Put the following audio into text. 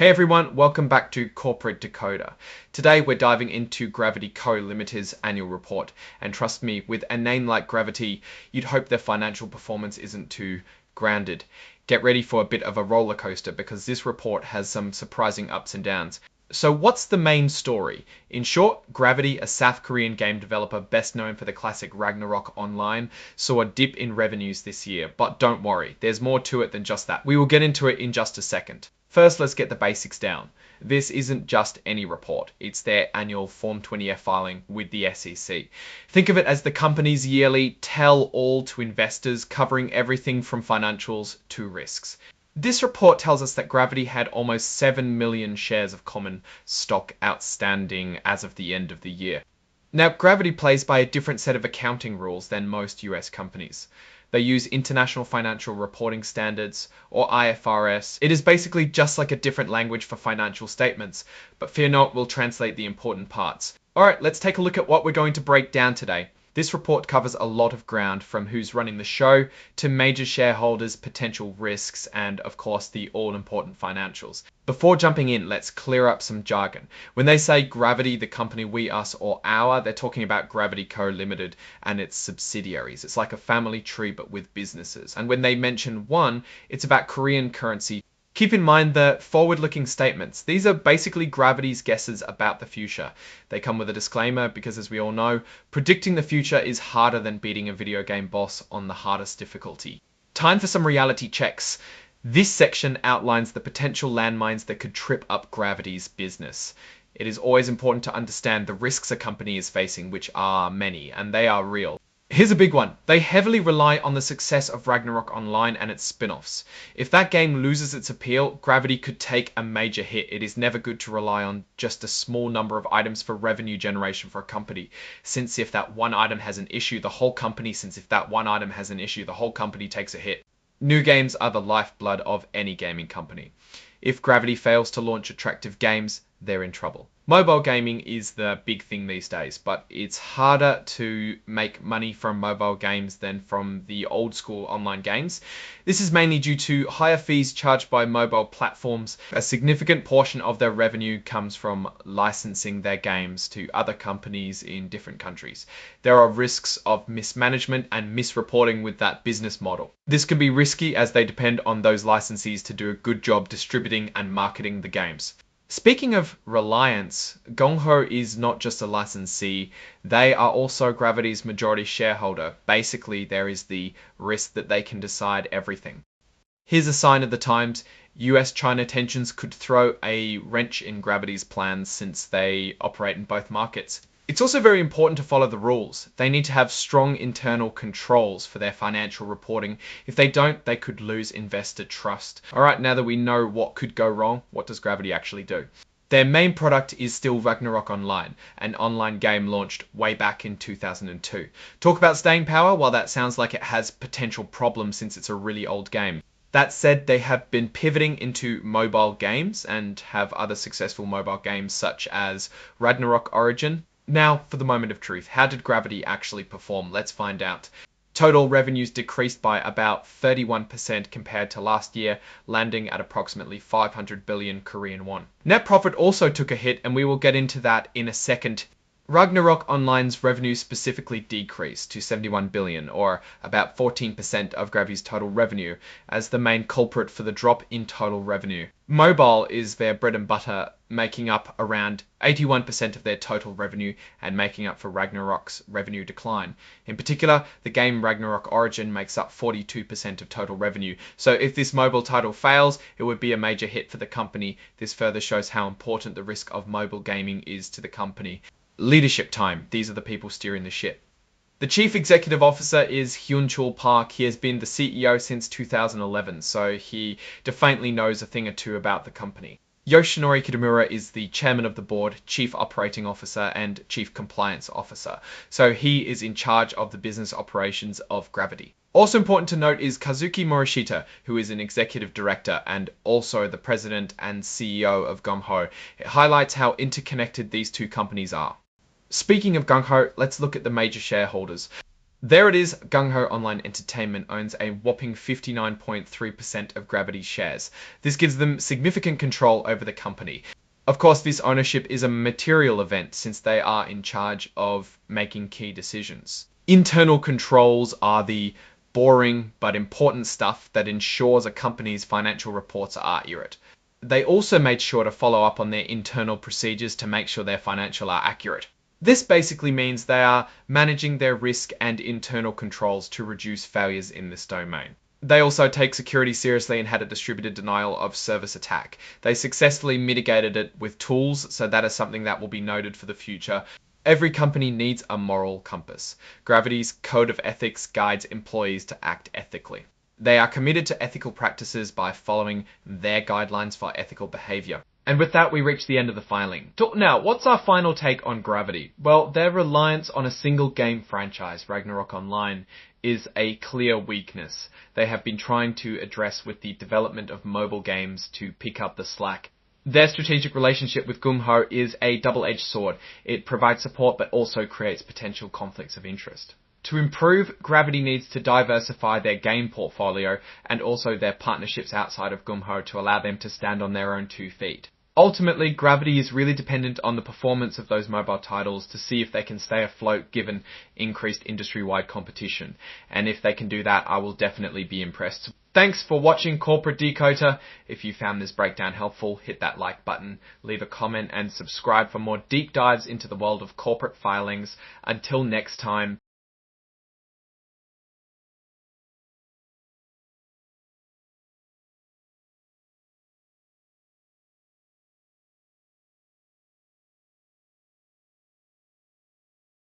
Hey everyone, welcome back to Corporate Decoder. Today we're diving into Gravity Co. Limited's annual report, and trust me, with a name like Gravity, you'd hope their financial performance isn't too grounded. Get ready for a bit of a roller coaster because this report has some surprising ups and downs. So what's the main story? In short, Gravity, a South Korean game developer best known for the classic Ragnarok Online, saw a dip in revenues this year, but don't worry, there's more to it than just that. We will get into it in just a second. First, let's get the basics down. This isn't just any report, it's their annual Form 20-F filing with the SEC. Think of it as the company's yearly tell-all to investors, covering everything from financials to risks. This report tells us that Gravity had almost 7 million shares of common stock outstanding as of the end of the year. Now, Gravity plays by a different set of accounting rules than most US companies. They use International Financial Reporting Standards, or IFRS. It is basically just like a different language for financial statements, but fear not, we'll translate the important parts. Alright, let's take a look at what we're going to break down today. This report covers a lot of ground, from who's running the show to major shareholders, potential risks, and of course the all-important financials. Before jumping in, let's clear up some jargon. When they say Gravity, the company, we, us, or our, they're talking about Gravity Co. Limited and its subsidiaries. It's like a family tree but with businesses. And when they mention one, it's about Korean currency. Keep in mind the forward-looking statements. These are basically Gravity's guesses about the future. They come with a disclaimer because, as we all know, predicting the future is harder than beating a video game boss on the hardest difficulty. Time for some reality checks. This section outlines the potential landmines that could trip up Gravity's business. It is always important to understand the risks a company is facing, which are many, and they are real. Here's a big one. They heavily rely on the success of Ragnarok Online and its spin-offs. If that game loses its appeal, Gravity could take a major hit. It is never good to rely on just a small number of items for revenue generation for a company, since if that one item has an issue, the whole company takes a hit. New games are the lifeblood of any gaming company. If Gravity fails to launch attractive games, they're in trouble. Mobile gaming is the big thing these days, but it's harder to make money from mobile games than from the old school online games. This is mainly due to higher fees charged by mobile platforms. A significant portion of their revenue comes from licensing their games to other companies in different countries. There are risks of mismanagement and misreporting with that business model. This can be risky as they depend on those licensees to do a good job distributing and marketing the games. Speaking of reliance, Gongho is not just a licensee, they are also Gravity's majority shareholder. Basically, there is the risk that they can decide everything. Here's a sign of the times. US-China tensions could throw a wrench in Gravity's plans since they operate in both markets. It's also very important to follow the rules. They need to have strong internal controls for their financial reporting. If they don't, they could lose investor trust. Alright, now that we know what could go wrong, what does Gravity actually do? Their main product is still Ragnarok Online, an online game launched way back in 2002. Talk about staying power, while that sounds like it has potential problems since it's a really old game. That said, they have been pivoting into mobile games and have other successful mobile games such as Ragnarok Origin. Now, for the moment of truth, how did Gravity actually perform? Let's find out. Total revenues decreased by about 31% compared to last year, landing at approximately 500 billion Korean won. Net profit also took a hit, and we will get into that in a second. Ragnarok Online's revenue specifically decreased to 71 billion, or about 14% of Gravity's total revenue, as the main culprit for the drop in total revenue. Mobile is their bread and butter, making up around 81% of their total revenue and making up for Ragnarok's revenue decline. In particular, the game Ragnarok Origin makes up 42% of total revenue. So if this mobile title fails, it would be a major hit for the company. This further shows how important the risk of mobile gaming is to the company. Leadership time. These are the people steering the ship. The Chief Executive Officer is Hyun-Chul Park. He has been the CEO since 2011, so he definitely knows a thing or two about the company. Yoshinori Kitamura is the Chairman of the Board, Chief Operating Officer, and Chief Compliance Officer, so he is in charge of the business operations of Gravity. Also important to note is Kazuki Morishita, who is an Executive Director and also the President and CEO of Gongho. It highlights how interconnected these two companies are. Speaking of Gongho, let's look at the major shareholders. There it is, Gung Ho Online Entertainment owns a whopping 59.3% of Gravity's shares. This gives them significant control over the company. Of course, this ownership is a material event since they are in charge of making key decisions. Internal controls are the boring but important stuff that ensures a company's financial reports are accurate. They also made sure to follow up on their internal procedures to make sure their financials are accurate. This basically means they are managing their risk and internal controls to reduce failures in this domain. They also take security seriously and had a distributed denial of service attack. They successfully mitigated it with tools, so that is something that will be noted for the future. Every company needs a moral compass. Gravity's code of ethics guides employees to act ethically. They are committed to ethical practices by following their guidelines for ethical behavior. And with that, we reach the end of the filing. Now, what's our final take on Gravity? Well, their reliance on a single game franchise, Ragnarok Online, is a clear weakness they have been trying to address with the development of mobile games to pick up the slack. Their strategic relationship with Gung Ho is a double-edged sword. It provides support but also creates potential conflicts of interest. To improve, Gravity needs to diversify their game portfolio and also their partnerships outside of Gung Ho to allow them to stand on their own 2 feet. Ultimately, Gravity is really dependent on the performance of those mobile titles to see if they can stay afloat given increased industry-wide competition. And if they can do that, I will definitely be impressed. Thanks for watching Corporate Decoder. If you found this breakdown helpful, hit that like button, leave a comment and subscribe for more deep dives into the world of corporate filings. Until next time.